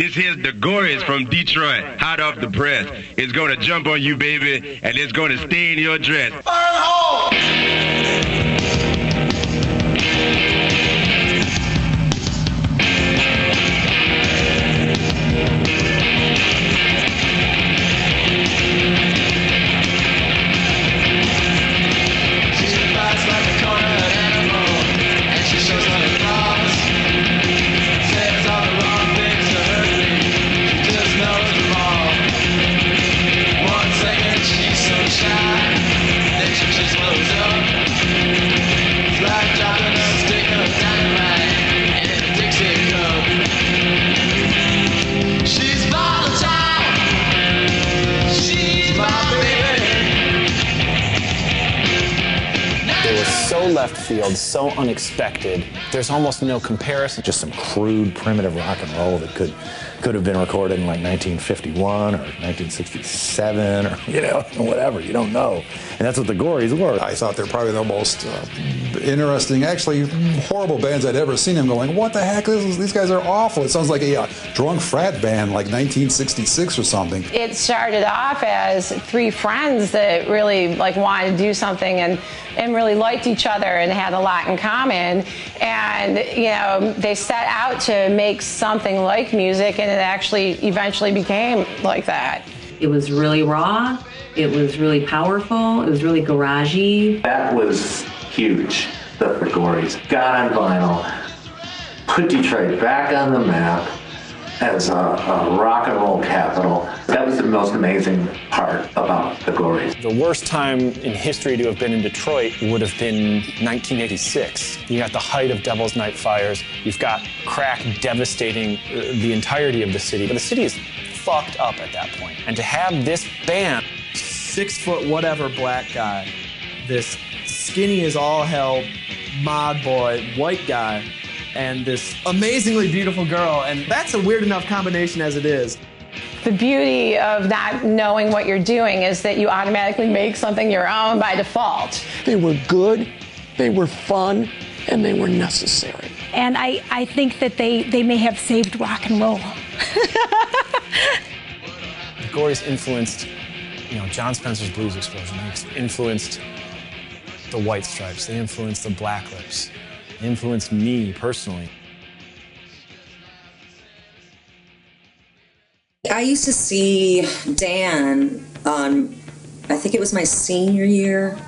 This here's the Gories from Detroit, hot off the press. It's gonna jump on you, baby, and it's gonna stain your dress. So left field, so unexpected. There's almost no comparison. Just some crude, primitive rock and roll that could have been recorded in like 1951 or 1967 or, you know, whatever. You don't know. And that's what the Gories were. I thought they're probably the most interesting, actually horrible bands I'd ever seen. I'm going, what the heck? These guys are awful. It sounds like a drunk frat band like 1966 or something. It started off as three friends that really wanted to do something and really liked each other and had a lot in common. And, you know, they set out to make something like music, and it actually eventually became like that. It was really raw. It was really powerful. It was really garagey. That was huge, the Gories. Got on vinyl, put Detroit back on the map as a rock and roll capital. That was the most amazing part about the Gories. The worst time in history to have been in Detroit would have been 1986. You got the height of Devil's Night fires. You've got crack devastating the entirety of the city. But the city is fucked up at that point. And to have this band, 6 foot whatever black guy, this skinny as all hell mod boy white guy, and this amazingly beautiful girl, and that's a weird enough combination as it is. The beauty of not knowing what you're doing is that you automatically make something your own by default. They were good, they were fun, and they were necessary. And I think that they may have saved rock and roll. The Gories influenced, you know, John Spencer's Blues Explosion. They influenced the White Stripes. They influenced the Black Lips. They influenced me personally. I used to see Dan on, I think it was my senior year,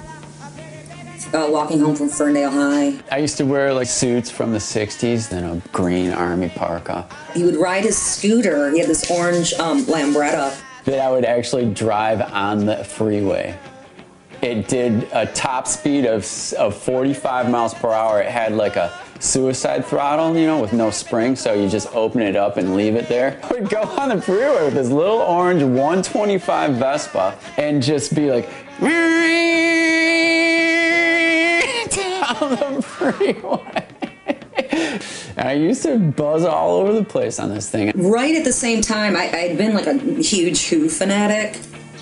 walking home from Ferndale High. I used to wear like suits from the 60s, then a green army parka. He would ride his scooter. He had this orange Lambretta. That I would actually drive on the freeway. It did a top speed of 45 miles per hour. It had like a suicide throttle, you know, with no spring, so you just open it up and leave it there. I would go on the freeway with this little orange 125 Vespa and just be like, down the freeway. And I used to buzz all over the place on this thing. Right at the same time, I'd been like a huge Who fanatic,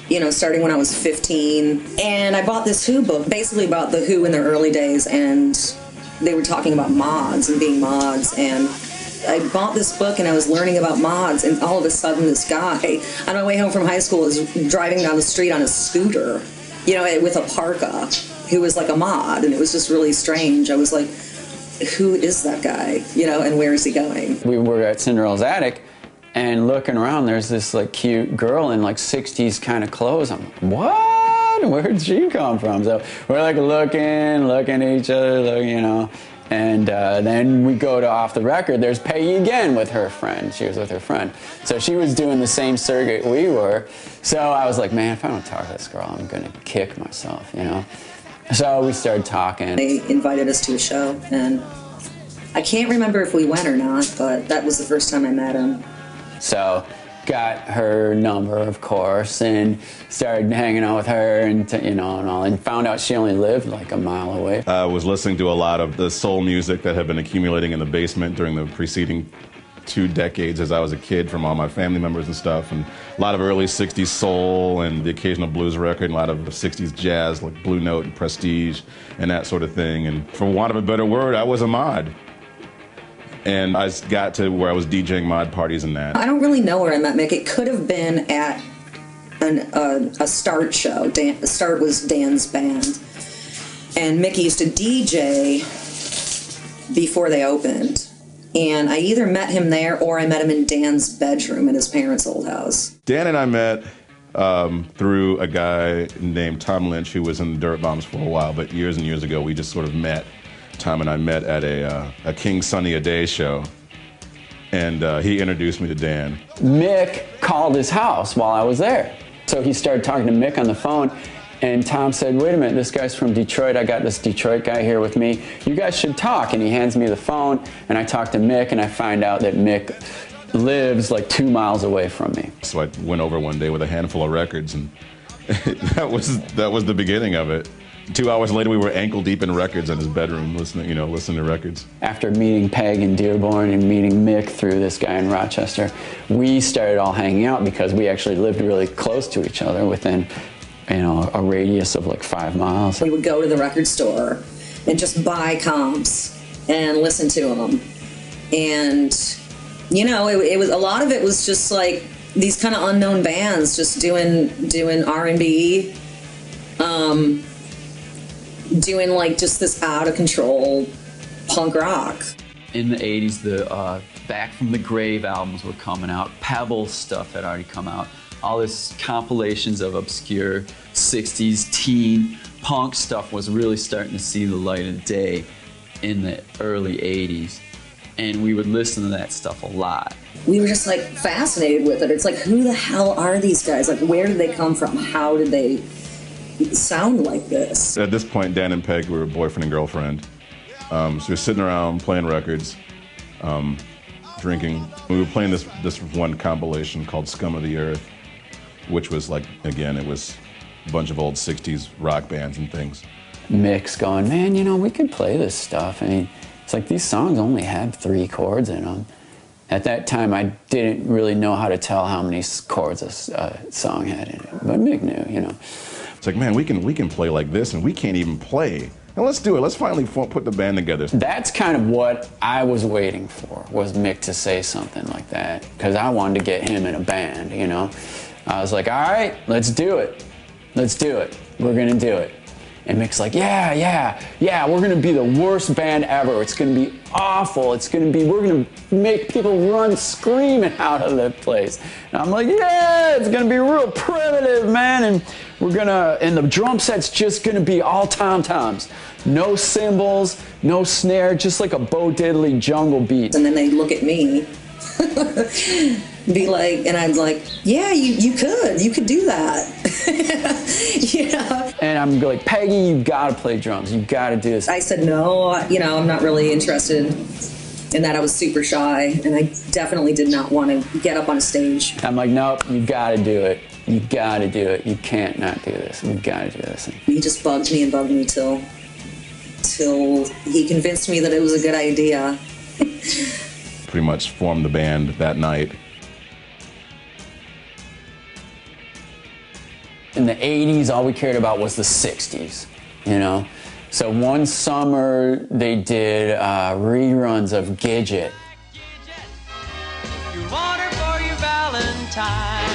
you know, starting when I was 15. And I bought this Who book, basically about the Who in their early days, and they were talking about mods and being mods. And I bought this book and I was learning about mods, and all of a sudden this guy on my way home from high school is driving down the street on a scooter, you know, with a parka, who was like a mod, and it was just really strange. I was like, who is that guy, you know, and where is he going? We were at Cinderella's attic, and looking around, there's this like cute girl in like 60s kind of clothes. I'm like, what? Where'd she come from? So we're like looking at each other, you know. And then we go to Off the Record. There's Peggy again with her friend. She was with her friend. So she was doing the same circuit we were. So I was like, man, if I don't talk to this girl, I'm gonna kick myself, you know. So we started talking. They invited us to a show, and I can't remember if we went or not, but that was the first time I met him. So got her number, of course, and started hanging out with her, and you know, and all, and found out she only lived like a mile away. I was listening to a lot of the soul music that had been accumulating in the basement during the preceding 2 decades as I was a kid from all my family members and stuff, and a lot of early 60s soul and the occasional blues record, and a lot of 60s jazz like Blue Note and Prestige and that sort of thing. And for want of a better word, I was a mod. And I got to where I was DJing mod parties and that. I don't really know where I met Mick. It could have been at a Start show. Start was Dan's band. And Mickey used to DJ before they opened. And I either met him there or I met him in Dan's bedroom at his parents' old house. Dan and I met through a guy named Tom Lynch, who was in the Dirt Bombs for a while, but years and years ago we just sort of met. Tom and I met at a King Sunny a Day show, and he introduced me to Dan. Mick called his house while I was there. So he started talking to Mick on the phone, and Tom said, wait a minute, this guy's from Detroit. I got this Detroit guy here with me. You guys should talk. And he hands me the phone, and I talk to Mick, and I find out that Mick lives like 2 miles away from me. So I went over one day with a handful of records, and that was the beginning of it. 2 hours later, we were ankle deep in records in his bedroom, listening to records. After meeting Peg in Dearborn and meeting Mick through this guy in Rochester, we started all hanging out because we actually lived really close to each other within, a radius of like 5 miles. We would go to the record store and just buy comps and listen to them. And, it was a lot of it was just like these kind of unknown bands just doing R&B, doing like just this out of control punk rock. In the 80s, the Back from the Grave albums were coming out. Pebble stuff had already come out. All this compilations of obscure 60s teen punk stuff was really starting to see the light of day in the early 80s. And we would listen to that stuff a lot. We were just like fascinated with it. It's like, who the hell are these guys? Like, where did they come from? How did they sound like this? At this point, Dan and Peg were boyfriend and girlfriend. So we were sitting around playing records, drinking. We were playing this one compilation called Scum of the Earth, which was like, again, it was a bunch of old 60s rock bands and things. Mick's going, man, we could play this stuff. I mean, it's like these songs only had 3 chords in them. At that time, I didn't really know how to tell how many chords a song had in it, but Mick knew, It's like, man, we can play like this, and we can't even play. And let's do it. Let's finally put the band together. That's kind of what I was waiting for, was Mick to say something like that, because I wanted to get him in a band, I was like, all right, let's do it. Let's do it. We're going to do it. And Mick's like, yeah, we're going to be the worst band ever. It's going to be awful. We're going to make people run screaming out of the place. And I'm like, yeah, it's going to be real primitive, man. And the drum set's just going to be all tom-toms. No cymbals, no snare, just like a Bo Diddley jungle beat. And then they look at me, be like, and I'm like, yeah, you could do that. And I'm like, Peggy, you gotta play drums. You gotta do this. I said, no, I'm not really interested in that. I was super shy, and I definitely did not want to get up on a stage. I'm like, nope, you gotta do it. You gotta do it. You can't not do this. You gotta do this. He just bugged me till he convinced me that it was a good idea. Pretty much formed the band that night. In the 80s, all we cared about was the 60s, So one summer, they did reruns of Gidget. You want her for your Valentine.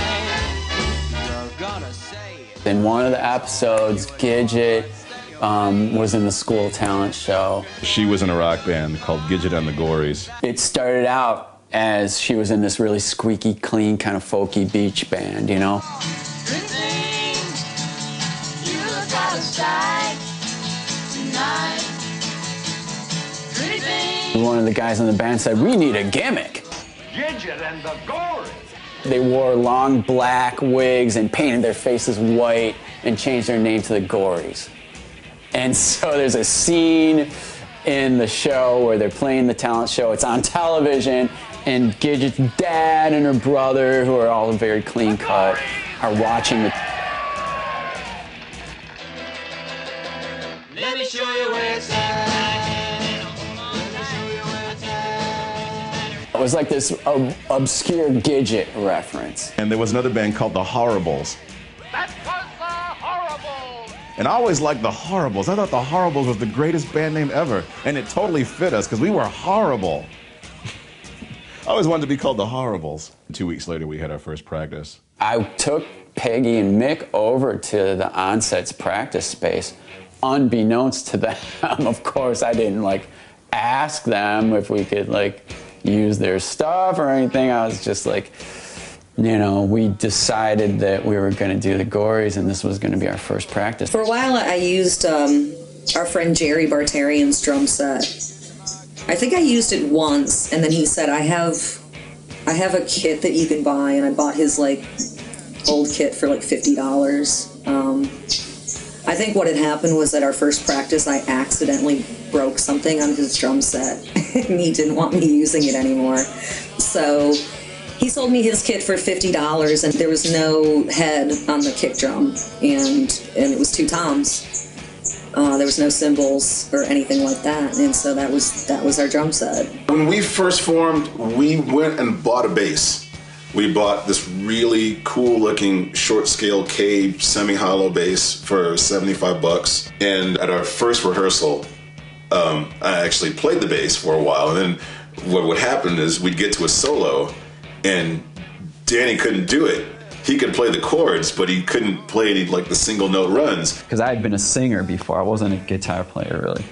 You're gonna say it. In one of the episodes, Gidget was in the school talent show. She was in a rock band called Gidget and the Gories. It started out as she was in this really squeaky clean, kind of folky beach band, One of the guys in the band said, we need a gimmick. Gidget and the Gories. They wore long black wigs and painted their faces white and changed their name to the Gories. And so there's a scene in the show where they're playing the talent show. It's on television, and Gidget's dad and her brother, who are all very clean cut, are watching the... Let me show you where it's at. It was like this obscure Gidget reference. And there was another band called the Horribles. That was the Horribles. And I always liked the Horribles. I thought the Horribles was the greatest band name ever. And it totally fit us because we were horrible. I always wanted to be called the Horribles. 2 weeks later, we had our first practice. I took Peggy and Mick over to the Onset's practice space, unbeknownst to them. Of course, I didn't like ask them if we could like use their stuff or anything. I was just like, you know, we decided that we were going to do the Gories and this was going to be our first practice. For a while, I used our friend Jerry Bartarian's drum set. I think I used it once, and then he said, I have a kit that you can buy, and I bought his like old kit for like $50. I think what had happened was at our first practice, I accidentally broke something on his drum set, and he didn't want me using it anymore. So he sold me his kit for $50, and there was no head on the kick drum, and it was 2 toms. There was no cymbals or anything like that, and so that was our drum set. When we first formed, we went and bought a bass. We bought this really cool-looking short-scale K semi-hollow bass for $75, and at our first rehearsal, I actually played the bass for a while, and then what would happen is we'd get to a solo, and Danny couldn't do it. He could play the chords, but he couldn't play any like the single note runs. Because I had been a singer before, I wasn't a guitar player really.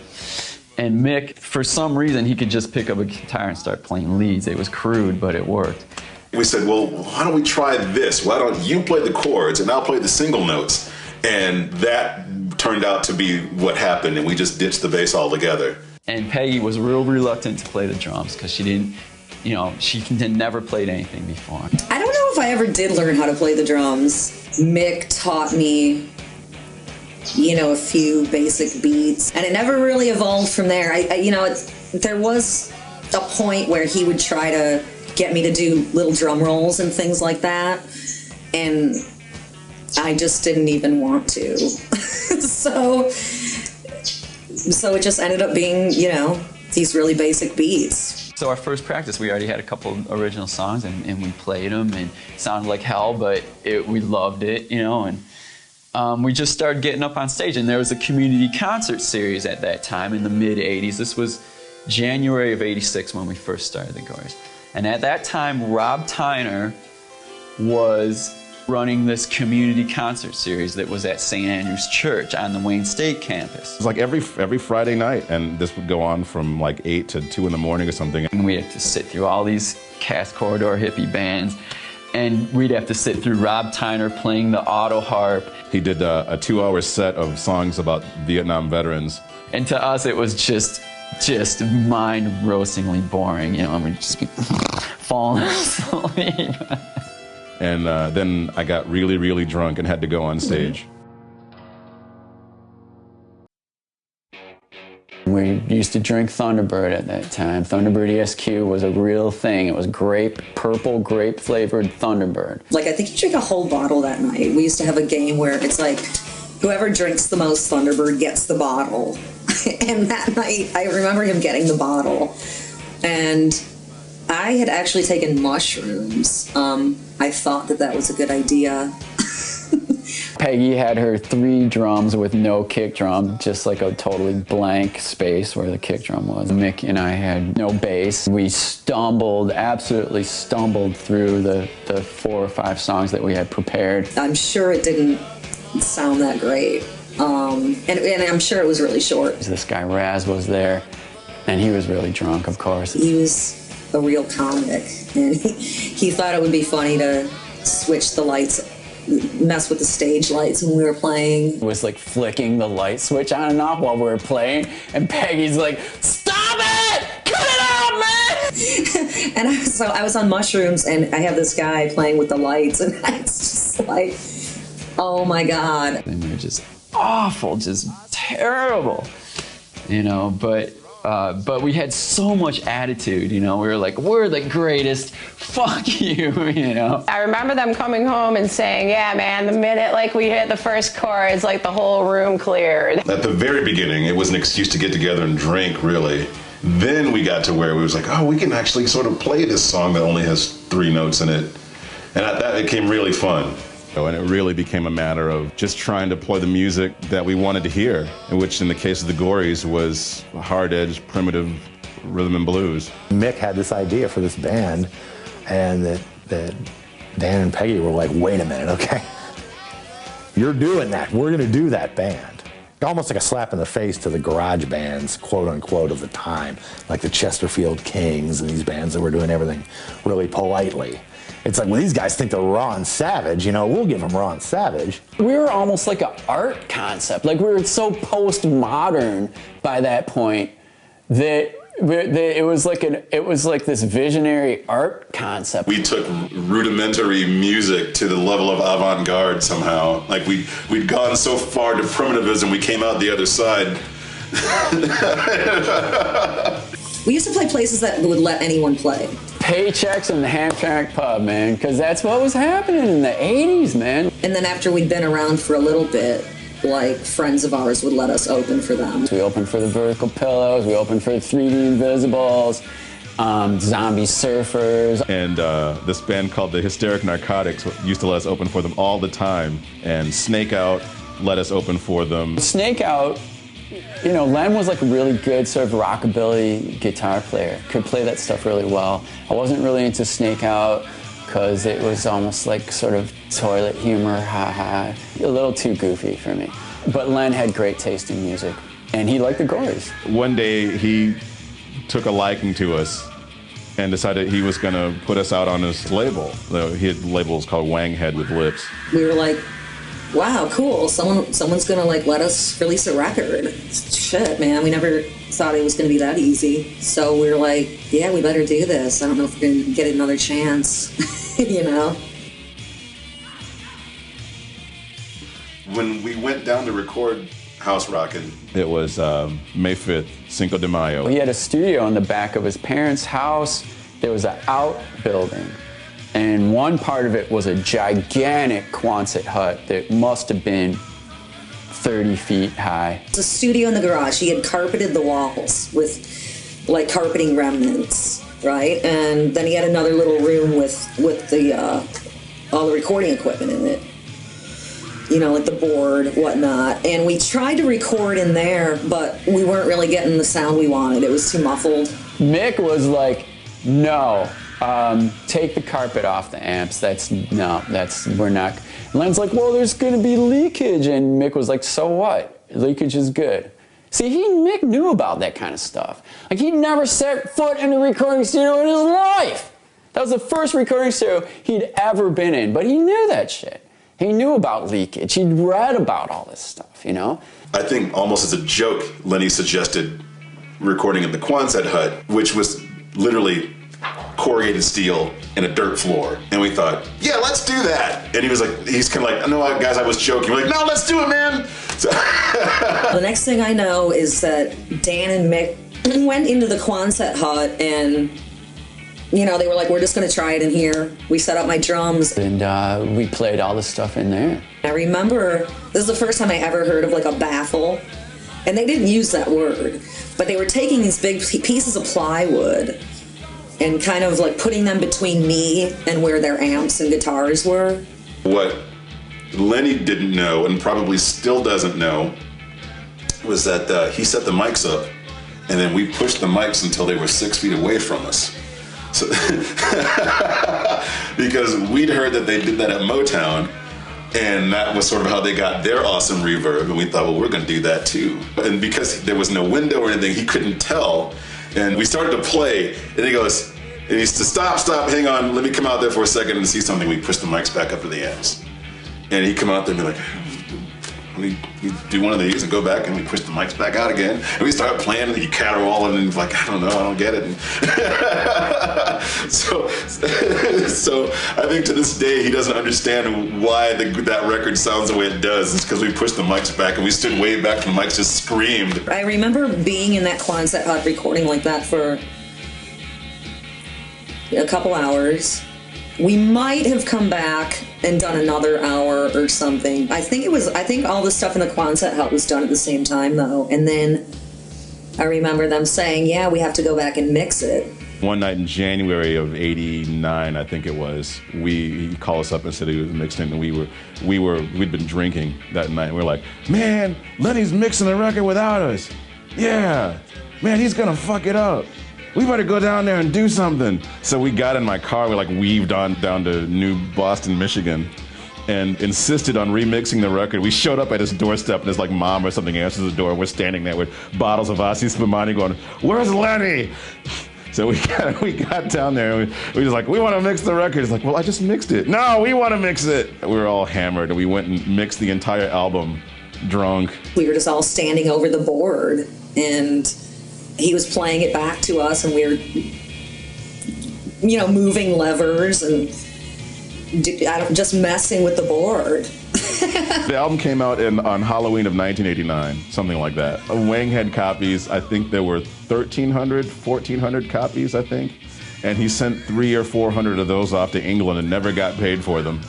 And Mick, for some reason, he could just pick up a guitar and start playing leads. It was crude, but it worked. We said, well, why don't we try this? Why don't you play the chords and I'll play the single notes? And that turned out to be what happened, and we just ditched the bass altogether. And Peggy was real reluctant to play the drums because she didn't, you know, she had never played anything before. I don't know if I ever did learn how to play the drums. Mick taught me, you know, a few basic beats, and it never really evolved from there. You know, there was a point where he would try to get me to do little drum rolls and things like that, and I just didn't even want to. so it just ended up being, you know, these really basic beats. So our first practice, we already had a couple original songs, and we played them, and it sounded like hell, but we loved it, you know, and we just started getting up on stage. And there was a community concert series at that time in the mid-'80s. This was January of '86 when we first started the Gories. And at that time, Rob Tyner was running this community concert series that was at St. Andrew's Church on the Wayne State campus. It was like every Friday night, and this would go on from like 8 to 2 in the morning or something. And we had to sit through all these Cast Corridor hippie bands, and we'd have to sit through Rob Tyner playing the auto harp. He did a 2-hour set of songs about Vietnam veterans. And to us, it was just mind-roastingly boring, you know, and we'd just be falling asleep. And then I got really, really drunk and had to go on stage. We used to drink Thunderbird at that time. Thunderbird ESQ was a real thing. It was purple grape-flavored Thunderbird. Like, I think you drank a whole bottle that night. We used to have a game where it's like, whoever drinks the most Thunderbird gets the bottle. And that night, I remember him getting the bottle. And I had actually taken mushrooms. I thought that was a good idea. Peggy had her 3 drums with no kick drum, just like a totally blank space where the kick drum was. Mick and I had no bass. We absolutely stumbled through the 4 or 5 songs that we had prepared. I'm sure it didn't sound that great. And I'm sure it was really short. This guy Raz was there, and he was really drunk, of course. He was a real comic, and he thought it would be funny to switch the lights, mess with the stage lights when we were playing. It was like flicking the light switch on and off while we were playing, and Peggy's like, "Stop it! Cut it out, man!" And I was on mushrooms, and I have this guy playing with the lights, and I was just like, oh my God. And we were just awful, just terrible, you know, but we had so much attitude, you know. We were like, we're the greatest, fuck you, you know. I remember them coming home and saying, yeah, man, the minute like we hit the first chords, like the whole room cleared. At the very beginning, it was an excuse to get together and drink, really. Then we got to where we was like, oh, we can actually sort of play this song that only has 3 notes in it. And that became really fun. And it really became a matter of just trying to play the music that we wanted to hear, which in the case of the Gories was hard-edged, primitive rhythm and blues. Mick had this idea for this band, and that Dan and Peggy were like, wait a minute, okay? You're doing that. We're going to do that band. Almost like a slap in the face to the garage bands, quote unquote, of the time, like the Chesterfield Kings and these bands that were doing everything really politely. It's like, well, these guys think they're raw and savage, you know, we'll give them raw and savage. We were almost like an art concept. Like, we were so postmodern by that point that it was like this visionary art concept. We took rudimentary music to the level of avant-garde somehow. Like we'd gone so far to primitivism, we came out the other side. We used to play places that would let anyone play. Paychecks in the Hamtramck pub, man, because that's what was happening in the 80s, man. And then after we'd been around for a little bit, like friends of ours would let us open for them. We opened for the Vertical Pillows, we opened for the 3D Invisibles, Zombie Surfers. And this band called the Hysteric Narcotics used to let us open for them all the time. And Snake Out let us open for them. Snake Out, you know, Len was like a really good sort of rockabilly guitar player. Could play that stuff really well. I wasn't really into Snake Out because it was almost like sort of toilet humor, haha, a little too goofy for me. But Len had great taste in music, and he liked the Gories. One day he took a liking to us and decided he was going to put us out on his label. His label was called Wanghead with Lips. We were like, wow, cool, someone's gonna like let us release a record. Shit, man, we never thought it was gonna be that easy. So we were like, yeah, we better do this. I don't know if we're gonna get another chance, you know? When we went down to record House Rockin', it was May 5th, Cinco de Mayo. He had a studio in the back of his parents' house. There was an outbuilding. And one part of it was a gigantic Quonset hut that must have been 30 feet high. It's a studio in the garage. He had carpeted the walls with like carpeting remnants, right? And then he had another little room with the all the recording equipment in it. You know, like the board, whatnot. And we tried to record in there, but we weren't really getting the sound we wanted. It was too muffled. Mick was like, no. Take the carpet off the amps. We're not. Len's like, well, there's going to be leakage. And Mick was like, so what? Leakage is good. See, Mick knew about that kind of stuff. Like, he'd never set foot in a recording studio in his life. That was the first recording studio he'd ever been in. But he knew that shit. He knew about leakage. He'd read about all this stuff, you know? I think almost as a joke, Lenny suggested recording in the Quonset hut, which was literally corrugated steel and a dirt floor. And we thought, yeah, let's do that. And he was like, he's kind of like, no, guys, I was joking. We're like, no, let's do it, man. So the next thing I know is that Dan and Mick went into the Quonset hut and, you know, they were like, we're just going to try it in here. We set up my drums. And we played all the stuff in there. I remember, this is the first time I ever heard of like a baffle. And they didn't use that word. But they were taking these big pieces of plywood and kind of like putting them between me and where their amps and guitars were. What Lenny didn't know, and probably still doesn't know, was that he set the mics up, and then we pushed the mics until they were 6 feet away from us. So because we'd heard that they did that at Motown, and that was sort of how they got their awesome reverb, and we thought, well, we're gonna do that too. And because there was no window or anything, he couldn't tell. And we started to play, and he goes, and he said, stop, hang on, let me come out there for a second and see something. We pushed the mics back up to the amps. And he'd come out there and be like, let me do one of these and go back, and we push the mics back out again. And we started playing, and he caterwauling, and he's like, I don't know, I don't get it. so I think to this day, he doesn't understand why that record sounds the way it does. It's because we pushed the mics back, and we stood way back, and the mics just screamed. I remember being in that Quonset hut recording like that for a couple hours. We might have come back and done another hour or something. I think all the stuff in the Quonset hut was done at the same time though. And then I remember them saying, yeah, we have to go back and mix it. One night in January of '89, I think it was, he called us up and said he was mixing, and we'd been drinking that night. And we were like, man, Lenny's mixing the record without us. Yeah, man, he's gonna fuck it up. we better go down there and do something. So we got in my car, we like weaved on down to New Boston, Michigan, and insisted on remixing the record. We showed up at his doorstep, and his like mom or something answers the door, and we're standing there with bottles of Asi Spumani going, "Where's Lenny?" So we got down there, and we was like, we want to mix the record. It's like, well, I just mixed it. No, we want to mix it. We were all hammered, and we went and mixed the entire album drunk. We were just all standing over the board, and he was playing it back to us, and we were, moving levers and just messing with the board. The album came out on Halloween of 1989, something like that. Wang had copies. I think there were 1,300, 1,400 copies, I think. And he sent 300 or 400 of those off to England and never got paid for them.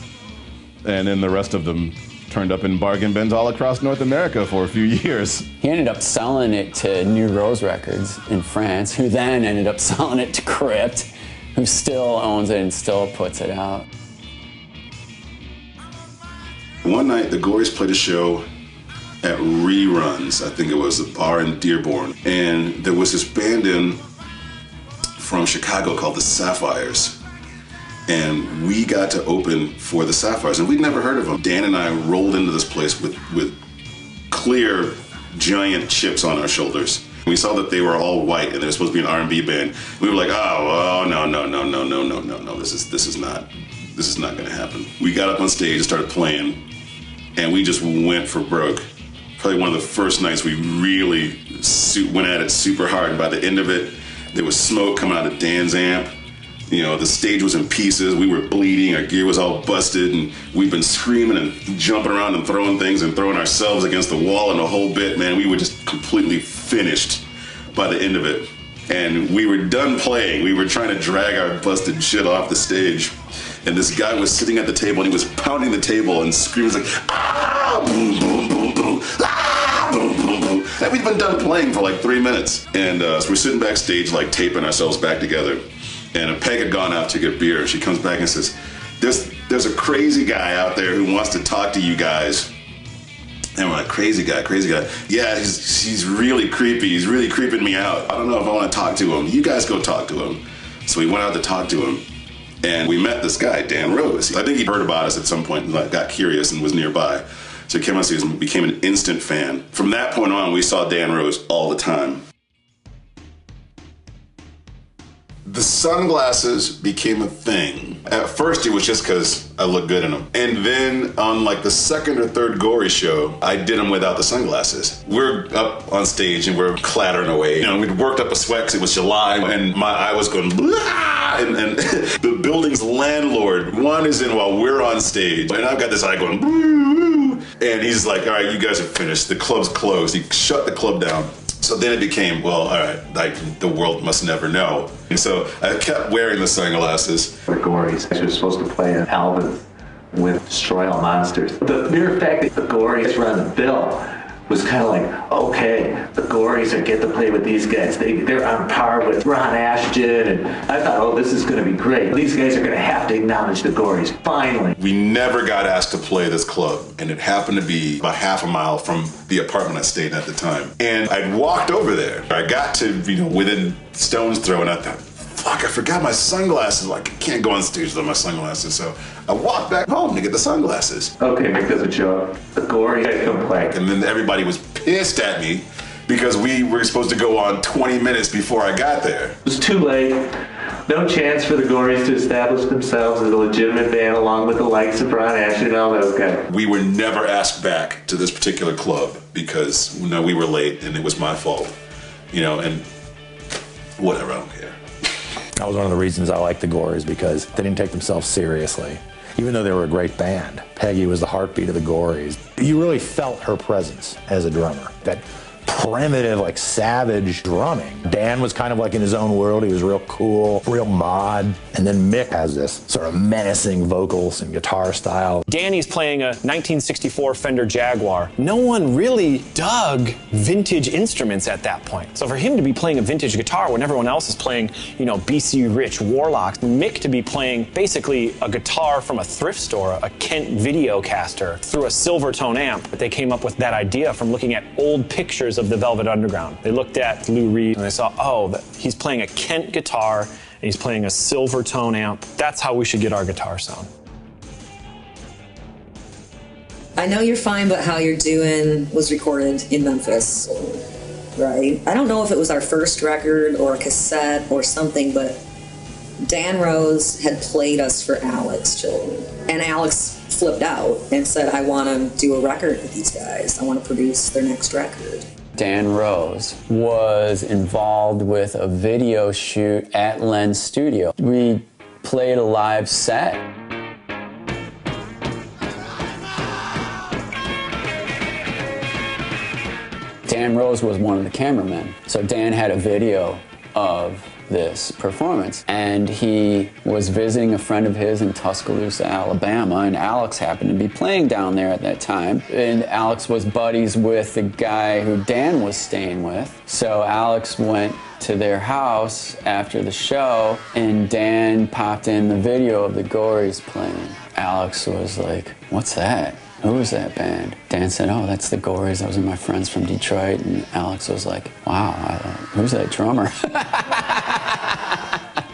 And then the rest of them turned up in bargain bins all across North America for a few years. He ended up selling it to New Rose Records in France, who then ended up selling it to Crypt, who still owns it and still puts it out. One night, the Gories played a show at Reruns. I think it was a bar in Dearborn. And there was this band in from Chicago called the Sapphires. And we got to open for the Sapphires. And we'd never heard of them. Dan and I rolled into this place with clear, giant chips on our shoulders. We saw that they were all white and they were supposed to be an R&B band. We were like, no, this is not gonna happen. We got up on stage and started playing, and we just went for broke. Probably one of the first nights we really went at it super hard. And by the end of it, there was smoke coming out of Dan's amp. The stage was in pieces. We were bleeding. Our gear was all busted, and we've been screaming and jumping around and throwing things and throwing ourselves against the wall and the whole bit. Man, we were just completely finished by the end of it. And we were done playing. We were trying to drag our busted shit off the stage. And this guy was sitting at the table, and he was pounding the table and screaming like, ah, boom, boom, boom, boom, ah, boom, boom, boom. And we'd been done playing for like 3 minutes. And so we're sitting backstage, like taping ourselves back together. And Peg had gone out to get beer, and she comes back and says, there's a crazy guy out there who wants to talk to you guys. And we're like, crazy guy. Yeah, he's really creepy. He's really creeping me out. I don't know if I want to talk to him. You guys go talk to him. So we went out to talk to him. And we met this guy, Dan Rose. I think he heard about us at some point and got curious and was nearby. So he came out to see us and became an instant fan. From that point on, we saw Dan Rose all the time. The sunglasses became a thing. At first, it was just because I looked good in them. And then on like the second or third Gory show, I did them without the sunglasses. We're up on stage and we're clattering away. We'd worked up a sweat because it was July, and my eye was going, blah! And the building's landlord wanders in while we're on stage. And I've got this eye going, boo! And he's like, all right, you guys are finished. The club's closed. He shut the club down. So then it became, well, all right, the world must never know. And so I kept wearing the sunglasses. The Gories, she was supposed to play an album with Destroy All Monsters. The mere fact that the Gories were on the bill was kind of like, okay, the Gories get to play with these guys. They're on par with Ron Ashton, and I thought, oh, this is going to be great. These guys are going to have to acknowledge the Gories, finally. We never got asked to play this club, and it happened to be about half a mile from the apartment I stayed in at the time. And I'd walked over there. I got to, within stone's throw, and I thought, fuck, I forgot my sunglasses. Like, I can't go on stage without my sunglasses. So I walked back home to get the sunglasses. Okay, Mick doesn't show up. The Gories had come play. And then everybody was pissed at me because we were supposed to go on 20 minutes before I got there. It was too late. No chance for the Gories to establish themselves as a legitimate band along with the likes of Ron Ashton and all those guys. We were never asked back to this particular club because we were late and it was my fault. And whatever, I don't care. That was one of the reasons I liked the Gories, because they didn't take themselves seriously. Even though they were a great band, Peggy was the heartbeat of the Gories. You really felt her presence as a drummer. That primitive, like savage drumming. Dan was kind of like in his own world. He was real cool, real mod. And then Mick has this sort of menacing vocals and guitar style. Danny's playing a 1964 Fender Jaguar. No one really dug vintage instruments at that point. So for him to be playing a vintage guitar when everyone else is playing, BC Rich Warlocks, Mick to be playing basically a guitar from a thrift store, a Kent Videocaster, through a Silvertone amp. But they came up with that idea from looking at old pictures members of the Velvet Underground. They looked at Lou Reed and they saw, oh, he's playing a Kent guitar and he's playing a silver tone amp. That's how we should get our guitar sound. I Know You're Fine, But How You're Doing was recorded in Memphis, right? I don't know if it was our first record or a cassette or something, but Dan Rose had played us for Alex Chilton. And Alex flipped out and said, I want to do a record with these guys. I want to produce their next record. Dan Rose was involved with a video shoot at Len's studio. We played a live set. Dan Rose was one of the cameramen. So Dan had a video of this performance, and he was visiting a friend of his in Tuscaloosa, Alabama, and Alex happened to be playing down there at that time, and Alex was buddies with the guy who Dan was staying with. So Alex went to their house after the show, and Dan popped in the video of the Gories playing. Alex was like, what's that? Who is that band? Dan said, oh, that's the Gories. Those are my friends from Detroit. And Alex was like, wow, who's that drummer?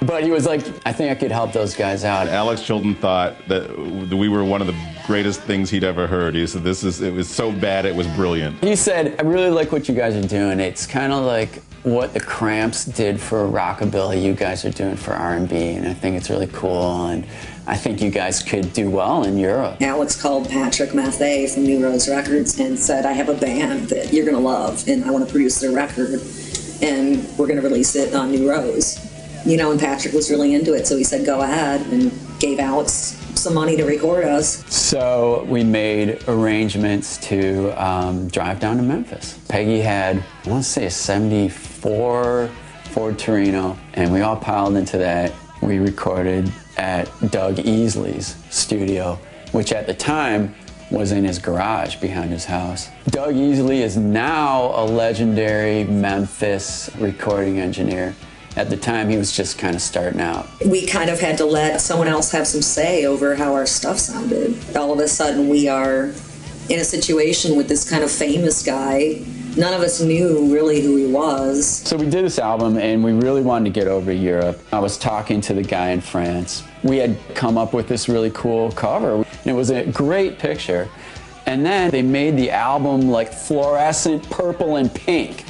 But he was like, I think I could help those guys out. Alex Chilton thought that we were one of the greatest things he'd ever heard. He said, it was so bad, it was brilliant. He said, I really like what you guys are doing. It's kind of like what the Cramps did for rockabilly, you guys are doing for R&B, and I think it's really cool, and I think you guys could do well in Europe. Alex called Patrick Mathey from New Rose Records and said, I have a band that you're going to love, and I want to produce their record, and we're going to release it on New Rose. You know, and Patrick was really into it, so he said, go ahead, and gave Alex some money to record us. So we made arrangements to drive down to Memphis. Peggy had, I want to say, a 74 Ford Torino, and we all piled into that. We recorded at Doug Easley's studio, which at the time was in his garage behind his house. Doug Easley is now a legendary Memphis recording engineer. At the time, he was just kind of starting out. We kind of had to let someone else have some say over how our stuff sounded. All of a sudden, we are in a situation with this kind of famous guy. None of us knew really who he was. So we did this album, and we really wanted to get over to Europe. I was talking to the guy in France. We had come up with this really cool cover, and it was a great picture. And then they made the album like fluorescent purple and pink.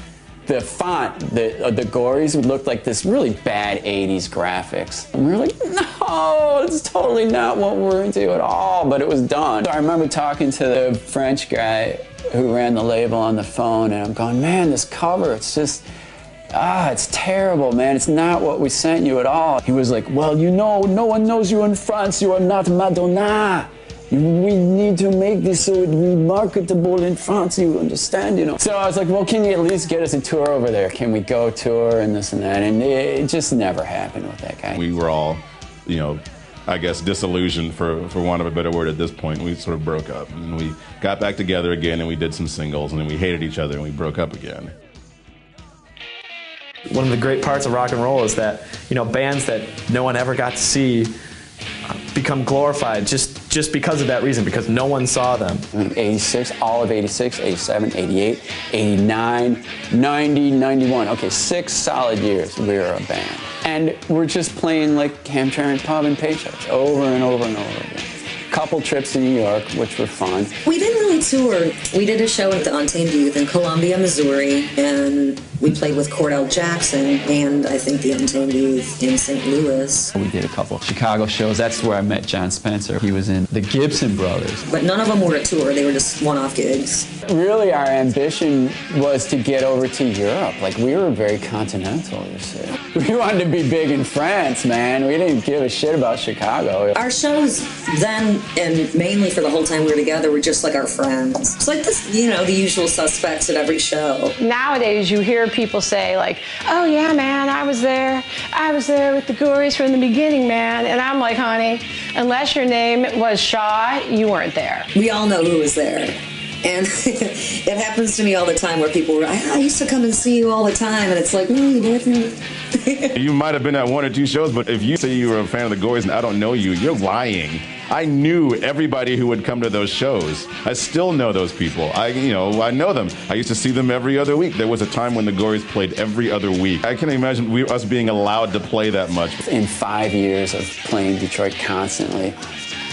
The font, the Gories, looked like this really bad 80s graphics. And we were like, no, it's totally not what we're into at all, but it was done. So I remember talking to the French guy who ran the label on the phone, and I'm going, man, this cover, it's just, it's terrible, man. It's not what we sent you at all. He was like, well, you know, no one knows you in France. You are not Madonna. We need to make this so it will be marketable in France, you understand, you know. So I was like, well, can you at least get us a tour over there? Can we go tour and this and that? And it just never happened with that guy. We were all, you know, I guess disillusioned, for want of a better word at this point. We sort of broke up. And we got back together again and we did some singles and then we hated each other and we broke up again. One of the great parts of rock and roll is that, you know, bands that no one ever got to see become glorified just because of that reason, because no one saw them. 86, all of 86, 87, 88, 89, 90, 91. Okay, 6 solid years we were a band. And we're just playing like Hamtramck Pub and Paychecks over and over and over again. Couple trips to New York, which were fun. We didn't really tour. We did a show at the Untamed Youth in Columbia, Missouri, and we played with Cordell Jackson and I think the Untamed Youth in St. Louis. We did a couple of Chicago shows. That's where I met John Spencer. He was in the Gibson Brothers. But none of them were a tour. They were just one-off gigs. Really, our ambition was to get over to Europe. Like, we were very continental, you see. We wanted to be big in France, man. We didn't give a shit about Chicago. Our shows then, and mainly for the whole time we were together, were just like our friends. It's like this, you know, the usual suspects at every show. Nowadays, you hear people say, like, oh, yeah, man, I was there with the Gories from the beginning, man. And I'm like, honey, unless your name was Shaw, you weren't there. We all know who was there. And it happens to me all the time where people were, I used to come and see you all the time. And it's like, no, you didn't. You might have been at 1 or 2 shows, but if you say you were a fan of the Gories and I don't know you, you're lying. I knew everybody who would come to those shows. I still know those people. I know them. I used to see them every other week. There was a time when the Gories played every other week. I can't imagine us being allowed to play that much. In 5 years of playing Detroit constantly,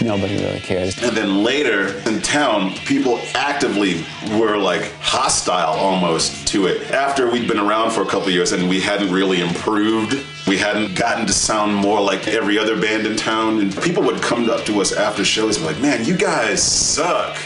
nobody really cares. And then later in town, people actively were like hostile almost to it. After we'd been around for a couple of years and we hadn't really improved, we hadn't gotten to sound more like every other band in town, and people would come up to us after shows and be like, man, you guys suck.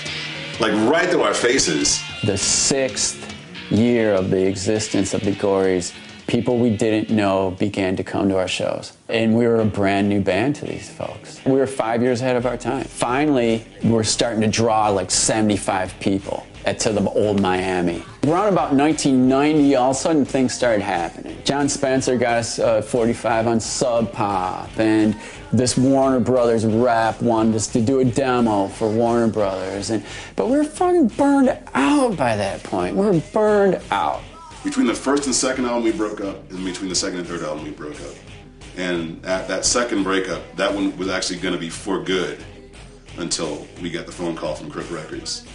Like right to our faces. The 6th year of the existence of the Gories, people we didn't know began to come to our shows. And we were a brand new band to these folks. We were 5 years ahead of our time. Finally, we're starting to draw like 75 people to the old Miami. Around about 1990, all of a sudden things started happening. John Spencer got us 45 on Sub Pop, and this Warner Brothers rep wanted us to do a demo for Warner Brothers. But we were fucking burned out by that point. We were burned out. Between the first and second album we broke up, and between the second and third album we broke up. And at that second breakup, that one was actually going to be for good until we got the phone call from Kroha Records.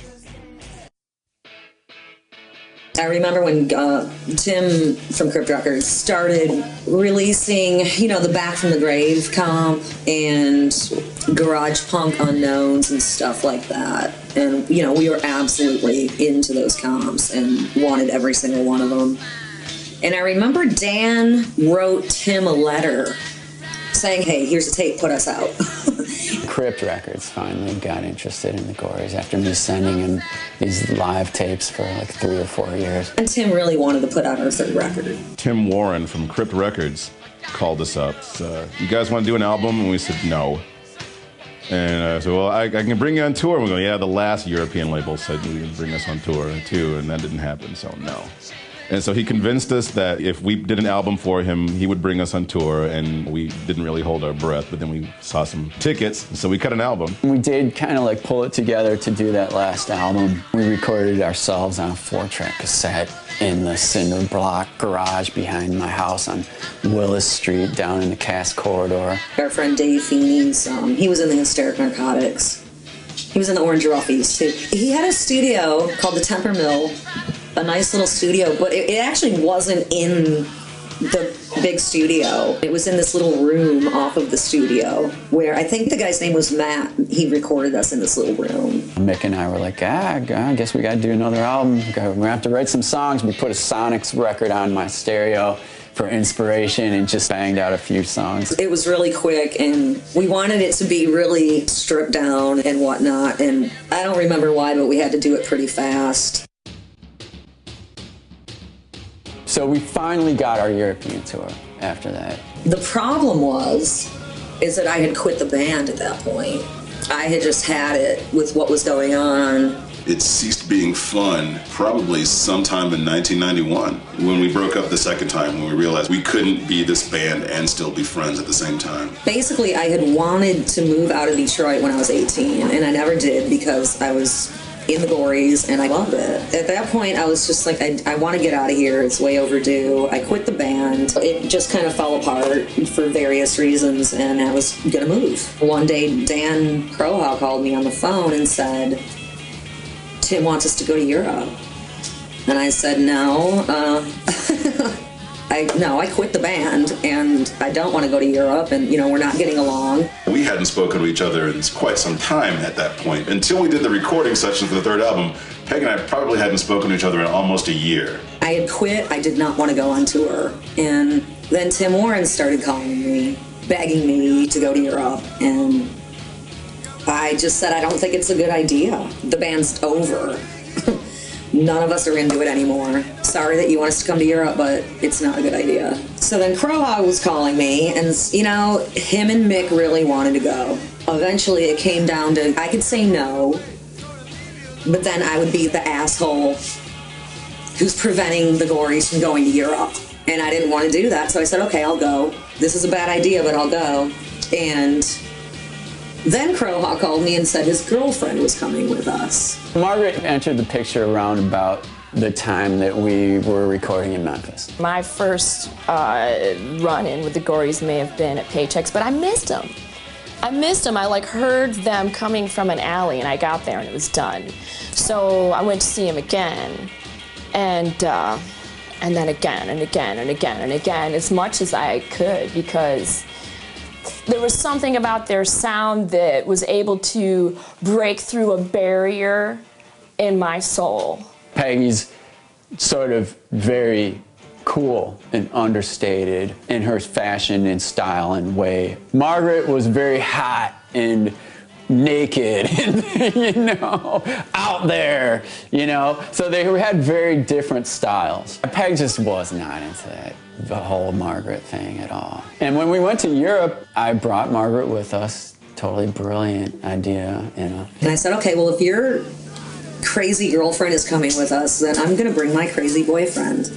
I remember when Tim from Kroha Records started releasing, the Back from the Grave comp and garage punk unknowns and stuff like that. And, we were absolutely into those comps and wanted every single one of them. And I remember Dan wrote Tim a letter saying, hey, here's a tape, put us out. Kroha Records finally got interested in the Gories after me sending him these live tapes for like 3 or 4 years. And Tim really wanted to put out our third record. Tim Warren from Kroha Records called us up. You guys want to do an album? And we said no. And I said, well, I can bring you on tour. And we go, yeah, the last European label said you can bring us on tour too, and that didn't happen, so no. And so he convinced us that if we did an album for him, he would bring us on tour, and we didn't really hold our breath, but then we saw some tickets, so we cut an album. We did kind of like pull it together to do that last album. We recorded ourselves on a 4-track cassette in the cinder block garage behind my house on Willis Street down in the Cass Corridor. Our friend Dave Feeney's, he was in the Hysteric Narcotics. He was in the Orange Roughies too. He had a studio called the Temper Mill, a nice little studio, but it actually wasn't in the big studio. It was in this little room off of the studio where I think the guy's name was Matt. He recorded us in this little room. Mick and I were like, I guess we got to do another album. We're going to have to write some songs. We put a Sonics record on my stereo for inspiration and just banged out a few songs. It was really quick, and we wanted it to be really stripped down and whatnot, and I don't remember why, but we had to do it pretty fast. So we finally got our European tour after that. The problem is that I had quit the band at that point. I had just had it with what was going on. It ceased being fun probably sometime in 1991 when we broke up the second time, when we realized we couldn't be this band and still be friends at the same time. Basically, I had wanted to move out of Detroit when I was 18, and I never did because I was in the Gories and I loved it. At that point, I was just like, I want to get out of here. It's way overdue. I quit the band. It just kind of fell apart for various reasons, and I was going to move. One day, Dan Kroha called me on the phone and said, Tim wants us to go to Europe. And I said, no. I quit the band, and I don't want to go to Europe, and, we're not getting along. We hadn't spoken to each other in quite some time at that point. Until we did the recording session for the third album, Peg and I probably hadn't spoken to each other in almost a year. I had quit. I did not want to go on tour. And then Tim Warren started calling me, begging me to go to Europe, and I just said, I don't think it's a good idea. The band's over. None of us are into it anymore. Sorry that you want us to come to Europe, but it's not a good idea. So then Kroha was calling me, and, him and Mick really wanted to go. Eventually it came down to, I could say no, but then I would be the asshole who's preventing the Gories from going to Europe. And I didn't want to do that, so I said, okay, I'll go. This is a bad idea, but I'll go. And then Kroha called me and said his girlfriend was coming with us. Margaret entered the picture around about the time that we were recording in Memphis. My first run-in with the Gories may have been at Paychecks, but I missed them. I missed them. I like heard them coming from an alley, and I got there and it was done. So I went to see him again, and then again and again and again and again, as much as I could, because there was something about their sound that was able to break through a barrier in my soul. Peggy's sort of very cool and understated in her fashion and style and way. Margaret was very hot and naked and, you know, out there, you know. So they had very different styles. Peg just was not into that, the whole Margaret thing at all. And when we went to Europe, I brought Margaret with us. Totally brilliant idea, you know. And I said, okay, well, if your crazy girlfriend is coming with us, then I'm gonna bring my crazy boyfriend.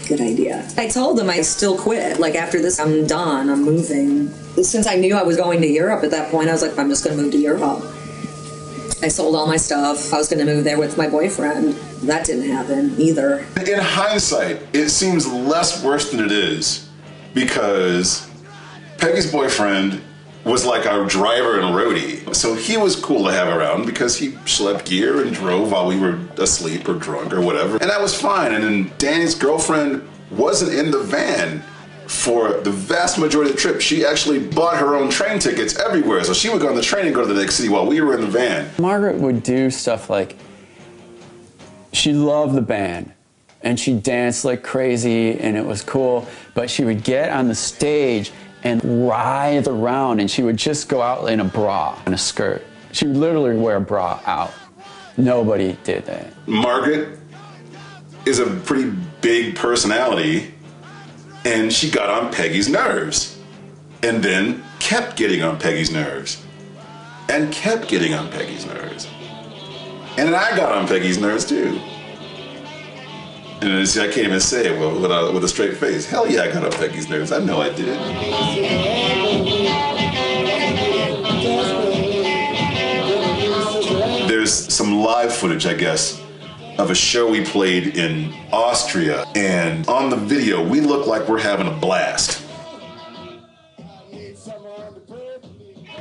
Good idea. I told them I still quit. Like, after this, I'm done. I'm moving. Since I knew I was going to Europe at that point, I was like, I'm just going to move to Europe. I sold all my stuff. I was going to move there with my boyfriend. That didn't happen either. In hindsight, it seems less worse than it is, because Peggy's boyfriend was like our driver and roadie. So he was cool to have around because he schlepped gear and drove while we were asleep or drunk or whatever. And that was fine. And then Danny's girlfriend wasn't in the van for the vast majority of the trip. She actually bought her own train tickets everywhere. So she would go on the train and go to the next city while we were in the van. Margaret would do stuff like, she loved the band and she danced like crazy and it was cool, but she would get on the stage and writhe around, and she would just go out in a bra and a skirt. She would literally wear a bra out. Nobody did that. Margaret is a pretty big personality, and she got on Peggy's nerves, and then kept getting on Peggy's nerves, and kept getting on Peggy's nerves. And then I got on Peggy's nerves too. And I can't even say it with a straight face. Hell yeah, I got on Peggy's nerves. I know I did. There's some live footage, I guess, of a show we played in Austria. And on the video, we look like we're having a blast.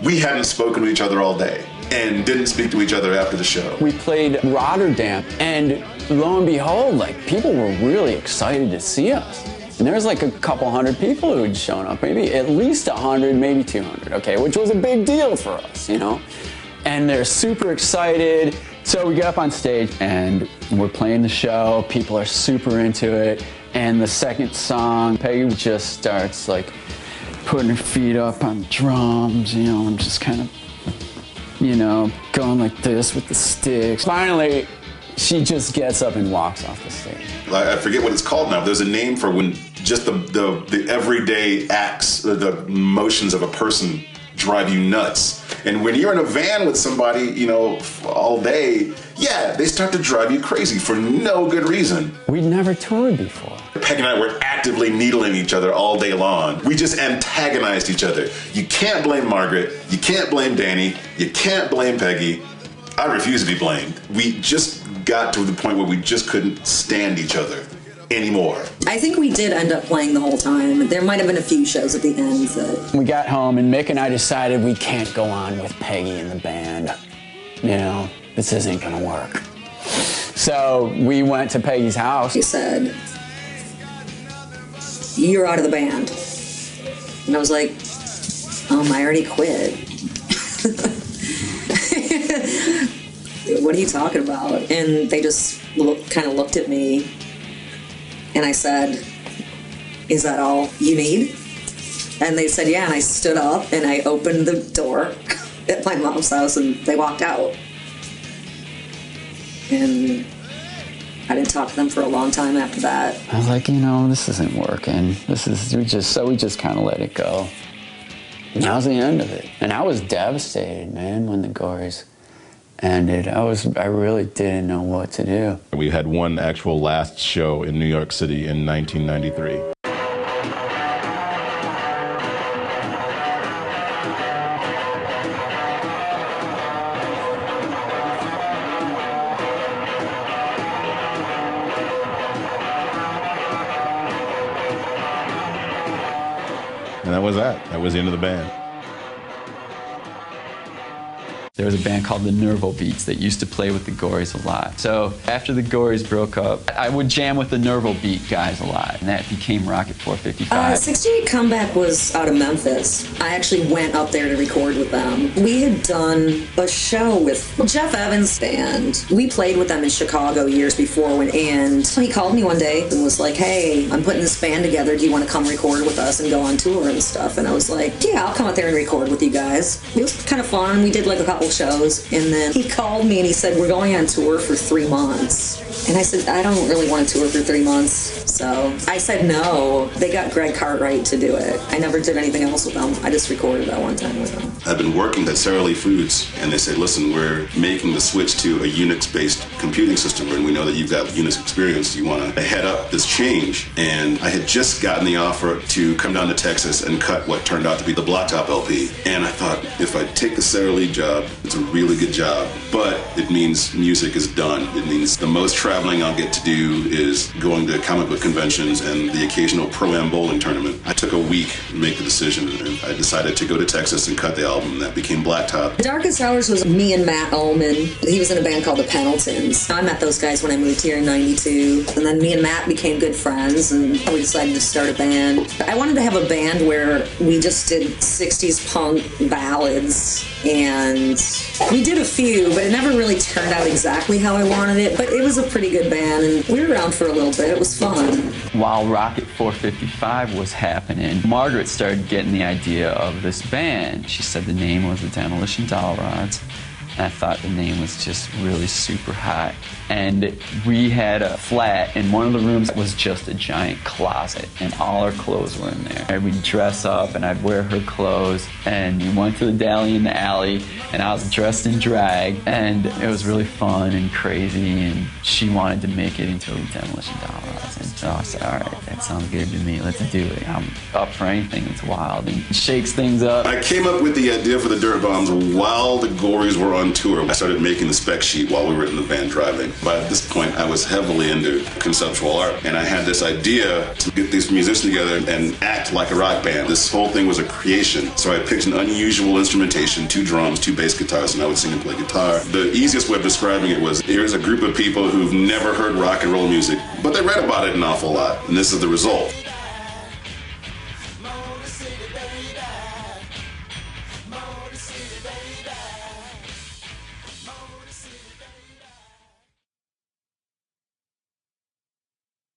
We hadn't spoken to each other all day and didn't speak to each other after the show. We played Rotterdam, and lo and behold, like, people were really excited to see us. And there was like a couple hundred people who had shown up, maybe at least 100, maybe 200, okay, which was a big deal for us, you know? And they're super excited. So we get up on stage and we're playing the show, people are super into it, and the second song, Peggy just starts like putting her feet up on the drums, you know, and just kind of, you know, going like this with the sticks. Finally, she just gets up and walks off the stage. I forget what it's called now. There's a name for when just the everyday acts, the motions of a person drive you nuts. And when you're in a van with somebody, you know, all day, yeah, they start to drive you crazy for no good reason. We'd never toured before. Peg and I were actively needling each other all day long. We just antagonized each other. You can't blame Margaret. You can't blame Danny. You can't blame Peggy. I refuse to be blamed. We just got to the point where we just couldn't stand each other anymore. I think we did end up playing the whole time. There might have been a few shows at the end that... We got home and Mick and I decided we can't go on with Peggy in the band. You know, this isn't gonna work. So we went to Peggy's house. He said, "You're out of the band." And I was like, I already quit. What are you talking about? And they just kind of looked at me, and I said, "Is that all you need?" And they said, "Yeah." And I stood up and I opened the door at my mom's house, and they walked out. And I didn't talk to them for a long time after that. I was like, you know, this isn't working. We just kind of let it go. And that was the end of it. And I was devastated, man, when the Gories ended. I really didn't know what to do. We had one actual last show in New York City in 1993. was that. That was the end of the band. There was a band called the Nervo Beats that used to play with the Gories a lot. So after the Gories broke up, I would jam with the Nervo Beat guys a lot, and that became Rocket 455. 68 Comeback was out of Memphis. I actually went up there to record with them. We had done a show with Jeff Evans' band. We played with them in Chicago years before, and he called me one day and was like, hey, I'm putting this band together. Do you want to come record with us and go on tour and stuff? And I was like, yeah, I'll come out there and record with you guys. It was kind of fun. We did like a couple shows, and then he called me and he said, we're going on tour for 3 months. And I said, I don't really want to tour for 3 months. So I said no. They got Greg Cartwright to do it. I never did anything else with them. I just recorded that one time with them. I've been working at Sara Lee Foods, and they say, listen, we're making the switch to a Unix-based computing system, and we know that you've got Unix experience. You want to head up this change. And I had just gotten the offer to come down to Texas and cut what turned out to be the Blacktop LP. And I thought, if I take the Sara Lee job, it's a really good job, but it means music is done. It means the most traveling I'll get to do is going to comic book conventions and the occasional Pro-Am bowling tournament. I took a week to make the decision, and I decided to go to Texas and cut the album. That became Blacktop. Darkest Hours was me and Matt Ullman. He was in a band called the Pendletons. I met those guys when I moved here in '92, and then me and Matt became good friends, and we decided to start a band. I wanted to have a band where we just did 60s punk ballads, and we did a few, but it never really turned out exactly how I wanted it, but it was a pretty good band, and we were around for a little bit. It was fun. While Rocket 455 was happening, Margaret started getting the idea of this band. She said the name was the Demolition Doll Rods. And I thought the name was just really super hot. And we had a flat, and one of the rooms was just a giant closet, and all our clothes were in there. And we'd dress up, and I'd wear her clothes, and we went to the deli in the alley, and I was dressed in drag, and it was really fun and crazy, and she wanted to make it into a Demolition Doll Rods. And so I said, all right, that sounds good to me, let's do it. I'm up for anything that's wild and shakes things up. I came up with the idea for the Dirt Bombs while the Gories were on tour. I started making the spec sheet while we were in the van driving. By this point, I was heavily into conceptual art, and I had this idea to get these musicians together and act like a rock band. This whole thing was a creation. So I picked an unusual instrumentation, 2 drums, 2 bass guitars, and I would sing and play guitar. The easiest way of describing it was, here's a group of people who've never heard rock and roll music, but they read about it an awful lot, and this is the result.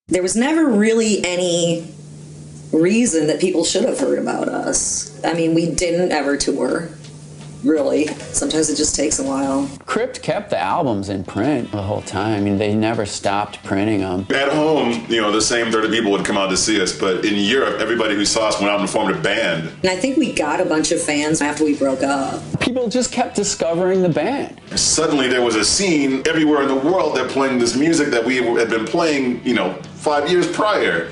There was never really any reason that people should have heard about us. I mean, we didn't ever tour, really. Sometimes it just takes a while. Crypt kept the albums in print the whole time. I mean, they never stopped printing them. At home, you know, the same 30 people would come out to see us, but in Europe, everybody who saw us went out and formed a band. And I think we got a bunch of fans after we broke up. People just kept discovering the band. Suddenly there was a scene everywhere in the world that playing this music that we had been playing, you know, 5 years prior.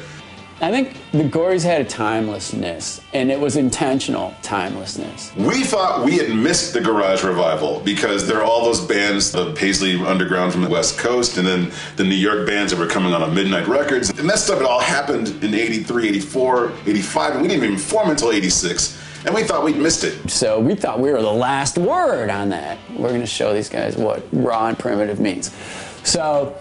I think the Gories had a timelessness, and it was intentional timelessness. We thought we had missed the garage revival because there are all those bands, the Paisley Underground from the West Coast, and then the New York bands that were coming on Midnight Records. And that stuff, it all happened in 83, 84, 85, and we didn't even form until 86. And we thought we'd missed it. So we thought we were the last word on that. We're going to show these guys what raw and primitive means. So,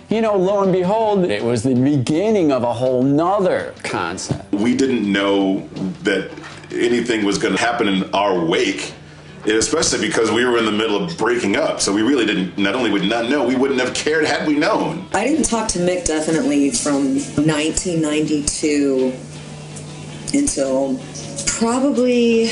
you know, lo and behold, it was the beginning of a whole nother concept. We didn't know that anything was going to happen in our wake, especially because we were in the middle of breaking up. So we really didn't, not only would not know, we wouldn't have cared had we known. I didn't talk to Mick definitely from 1992 until probably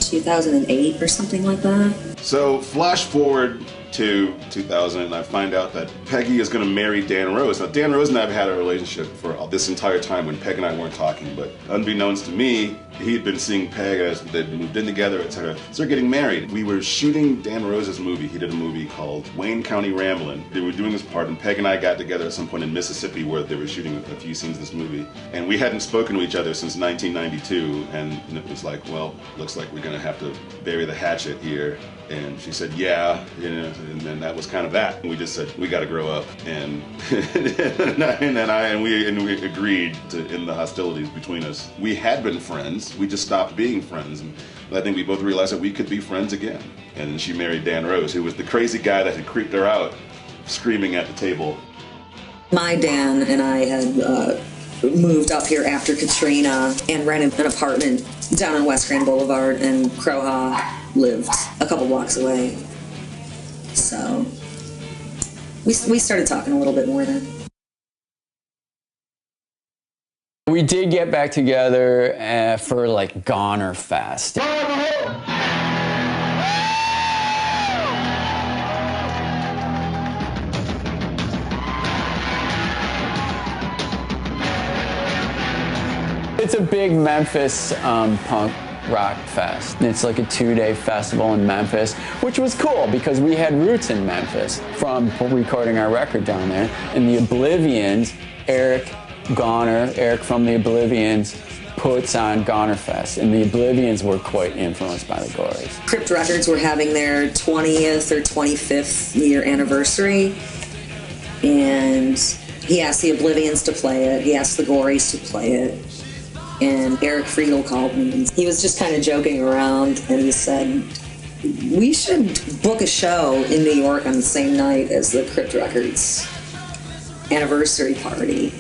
2008 or something like that. So flash forward to 2000, and I find out that Peggy is going to marry Dan Rose. Now, Dan Rose and I have had a relationship for this entire time when Peg and I weren't talking, but unbeknownst to me, he had been seeing Peg as they'd moved in together, etc. So they're getting married. We were shooting Dan Rose's movie. He did a movie called Wayne County Ramblin'. They were doing this part, and Peg and I got together at some point in Mississippi where they were shooting a few scenes of this movie. And we hadn't spoken to each other since 1992, and it was like, well, looks like we're going to have to bury the hatchet here And she said, yeah, and then that was kind of that. And we just said, we got to grow up. And we agreed to end the hostilities between us. We had been friends. We just stopped being friends. And I think we both realized that we could be friends again. And she married Dan Rose, who was the crazy guy that had creeped her out, screaming at the table. My Dan and I had moved up here after Katrina and rented an apartment down on West Grand Boulevard, and Kroha lived a couple blocks away. So we started talking a little bit more then. We did get back together for like Goner Fest. It's a big Memphis punk rock fest. It's like a 2-day festival in Memphis, which was cool because we had roots in Memphis from recording our record down there. And the Oblivions, Eric from the Oblivions, puts on Goner Fest, and the Oblivions were quite influenced by the Gories. Crypt Records were having their 20th or 25th year anniversary, and he asked the Oblivions to play it, he asked the Gories to play it, and Eric Friedel called me. He was just kind of joking around, and he said, we should book a show in New York on the same night as the Crypt Records anniversary party.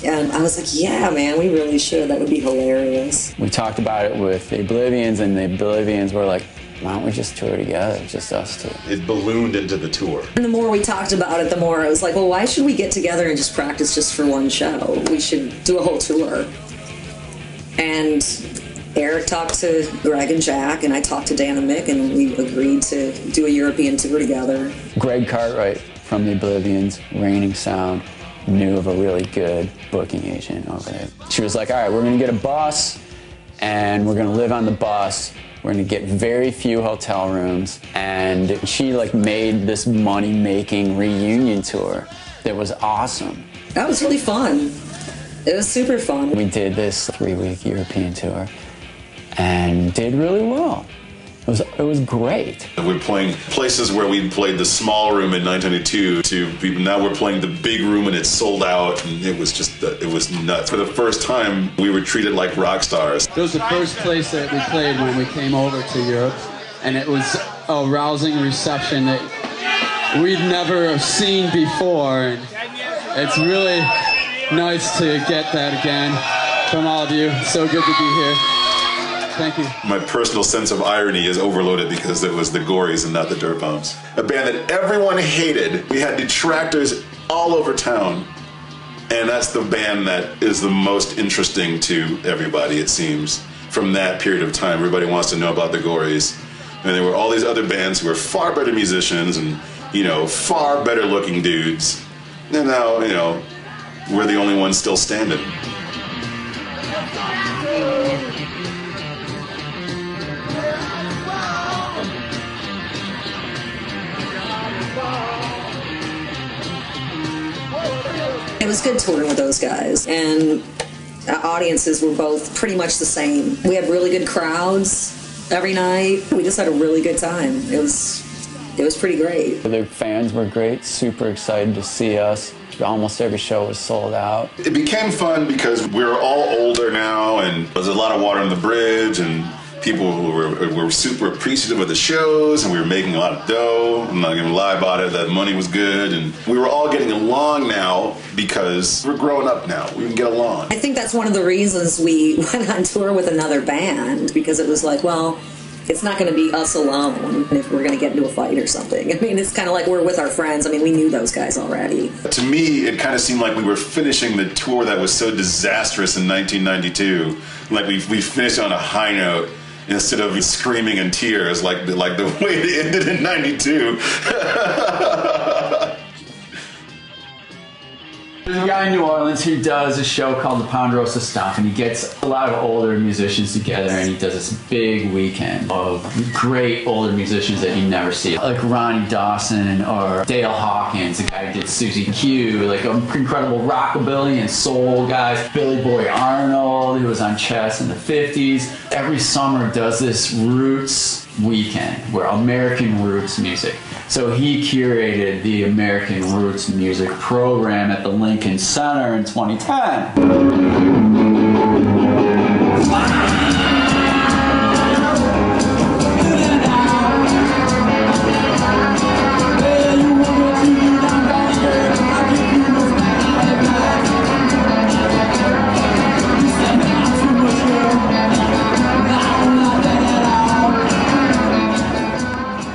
And I was like, yeah, man, we really should. That would be hilarious. We talked about it with the Oblivions, and the Oblivions were like, why don't we just tour together, just us two? It ballooned into the tour. And the more we talked about it, the more I was like, well, why should we get together and just practice just for one show? We should do a whole tour. And Eric talked to Greg and Jack, and I talked to Dan and Mick, and we agreed to do a European tour together. Greg Cartwright from the Oblivions, Reigning Sound, knew of a really good booking agent over there. She was like, all right, we're gonna get a bus, and we're gonna live on the bus. We're gonna get very few hotel rooms, and she like made this money-making reunion tour that was awesome. That was really fun. It was super fun. We did this 3-week European tour and did really well. It was great. We're playing places where we played the small room in 1992 to people. Now we're playing the big room and it's sold out, and it was just, it was nuts. For the first time, we were treated like rock stars. It was the first place that we played when we came over to Europe, and it was a rousing reception that we'd never seen before. And it's really nice to get that again from all of you. It's so good to be here. Thank you. My personal sense of irony is overloaded because it was the Gories and not the Dirt Bombs. A band that everyone hated. We had detractors all over town. And that's the band that is the most interesting to everybody, it seems. From that period of time, everybody wants to know about the Gories. And there were all these other bands who were far better musicians and, far better looking dudes. And now, we're the only ones still standing. It was good touring with those guys, and audiences were both pretty much the same. We had really good crowds every night. We just had a really good time. It was pretty great. The fans were great, super excited to see us. Almost every show was sold out. It became fun because we were all older now, and there's a lot of water on the bridge, and people were super appreciative of the shows, and we were making a lot of dough. I'm not gonna lie about it, that money was good, and we were all getting along now because we're growing up now. We can get along. I think that's one of the reasons we went on tour with another band, because it was like, well, it's not going to be us alone if we're going to get into a fight or something. I mean, it's kind of like we're with our friends. I mean, we knew those guys already. To me, it kind of seemed like we were finishing the tour that was so disastrous in 1992. Like we finished on a high note instead of screaming in tears like the way it ended in 92. There's a guy in New Orleans who does a show called the Ponderosa Stomp, and he gets a lot of older musicians together, and he does this big weekend of great older musicians that you never see, like Ronnie Dawson or Dale Hawkins, the guy who did Susie Q, like incredible rockabilly and soul guys, Billy Boy Arnold, who was on Chess in the 50s. Every summer does this roots weekend, where American Roots music. So he curated the American Roots music program at the Lincoln Center in 2010.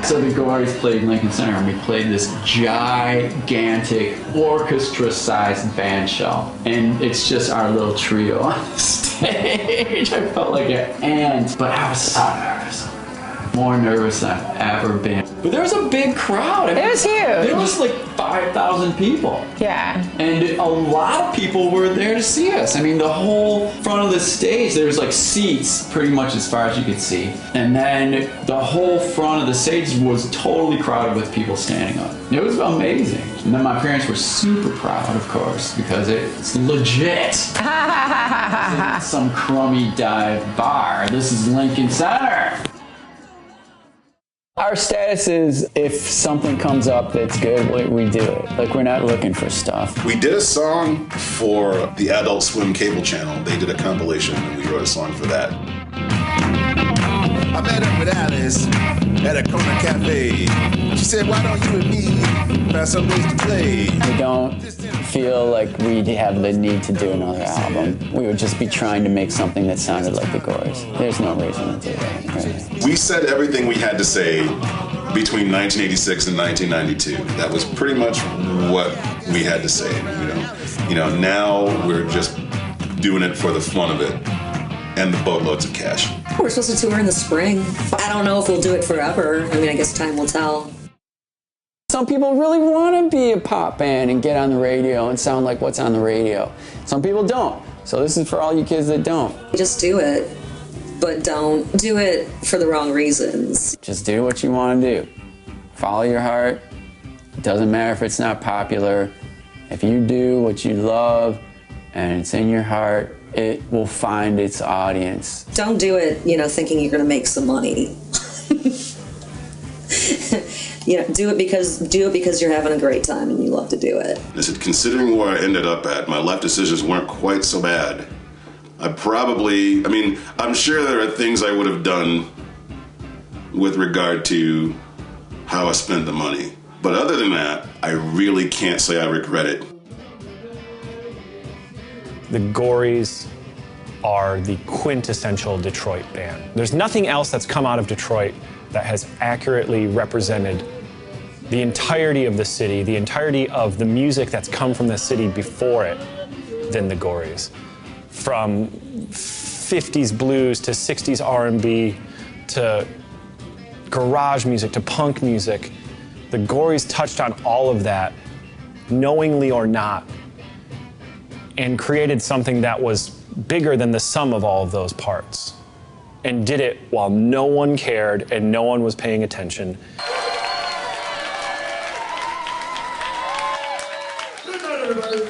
So the Gories played Lincoln Center, and we played this gigantic orchestra-sized band shell. And it's just our little trio on the stage. I felt like an ant, but I was so nervous. More nervous than I've ever been. But there was a big crowd. I mean, it was huge. There was like 5,000 people. Yeah. And a lot of people were there to see us. I mean, the whole front of the stage, there was like seats pretty much as far as you could see. And then the whole front of the stage was totally crowded with people standing up. It was amazing. And then my parents were super proud, of course, because it's legit. Some crummy dive bar. This is Lincoln Center. Our status is, if something comes up that's good, we do it. Like, we're not looking for stuff. We did a song for the Adult Swim cable channel. They did a compilation, and we wrote a song for that. I met up with Alice at a corner cafe. She said, why don't you and me find some place to play? We don't feel like we have the need to do another album. We would just be trying to make something that sounded like the Gories. There's no reason to do that, really. We said everything we had to say between 1986 and 1992. That was pretty much what we had to say. You know, now we're just doing it for the fun of it and the boatloads of cash. We're supposed to tour in the spring. I don't know if we'll do it forever. I mean, I guess time will tell. Some people really want to be a pop band and get on the radio and sound like what's on the radio. Some people don't. So this is for all you kids that don't. Just do it, but don't do it for the wrong reasons. Just do what you want to do. Follow your heart. It doesn't matter if it's not popular. If you do what you love and it's in your heart, it will find its audience. Don't do it, thinking you're going to make some money. Do it because you're having a great time and you love to do it. I said, considering where I ended up at, my life decisions weren't quite so bad. I'm sure there are things I would have done with regard to how I spent the money. But other than that, I really can't say I regret it. The Gories are the quintessential Detroit band. There's nothing else that's come out of Detroit that has accurately represented the entirety of the city, the entirety of the music that's come from the city before it than the Gories. From 50s blues to 60s R&B to garage music to punk music, the Gories touched on all of that, knowingly or not, and created something that was bigger than the sum of all of those parts, and did it while no one cared and no one was paying attention. Good night, everybody.